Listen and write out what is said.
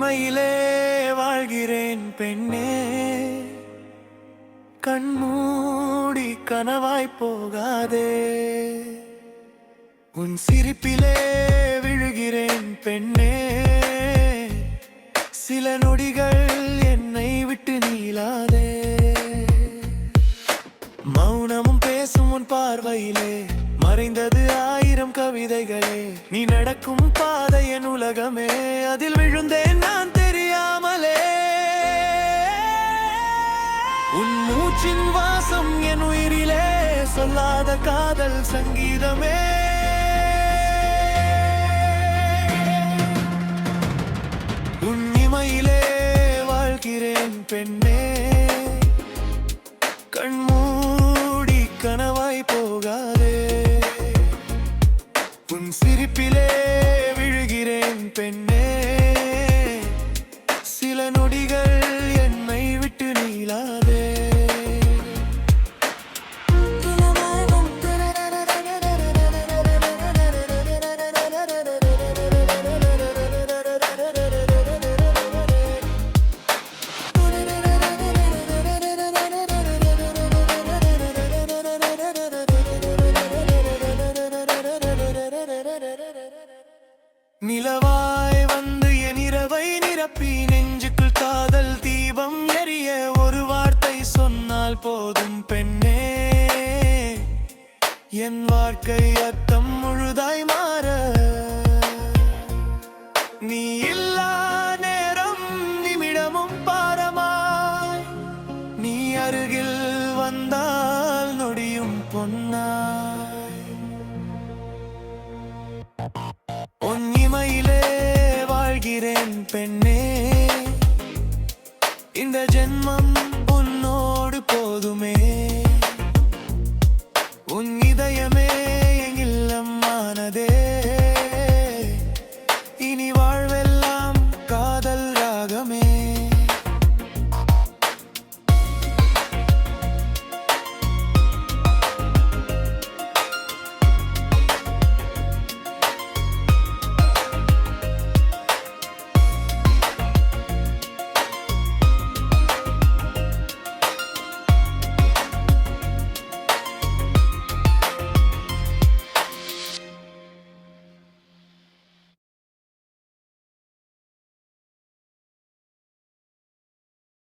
இமையிலே வாழ்கிறேன் பெண்ணே, கண்மூடி கனவாய் போகாதே. உன் சிரிப்பிலே விழுகிறேன் பெண்ணே, சில நொடிகள் என்னை விட்டு நீளாதே. மௌனமும் பேசும் உன் பார்வையிலே மறைந்தது 1000 கவிதைகளே. நீ நடக்கும் பாதை என் உலகமே, அதில் விழுந்தேன் நான் தெரியாமலே. உன் மூச்சின் வாசம் என் உயிரிலே, சொல்லாத காதல் சங்கீதமே. உன் இமையிலே வாழ்கிறேன் பெண்ணே, கண்மூடி கனவாய் போகாதே. உன் சிரிப்பிலே விழுகிறேன் பெண்ணே, சில நொடிகள் என்னை விட்டு நீளாதே. நிலவாய் வந்து என் இரவை நிரப்பி, நெஞ்சுக்குள் காதல் தீபம் எரிய, ஒரு வார்த்தை சொன்னால் போதும் பெண்ணே, என் வாழ்க்கை அர்த்தம் முழுதாய் மாற. நீ இல்லா நேரம் நிமிடமும் பாரமாய், நீ அருகில் வந்தால் நொடியும் பொன்னாய். உன் இமையிலே வாழ்கிறேன் பெண்ணே, இந்த ஜென்மம் உன்னோடு போதுமே.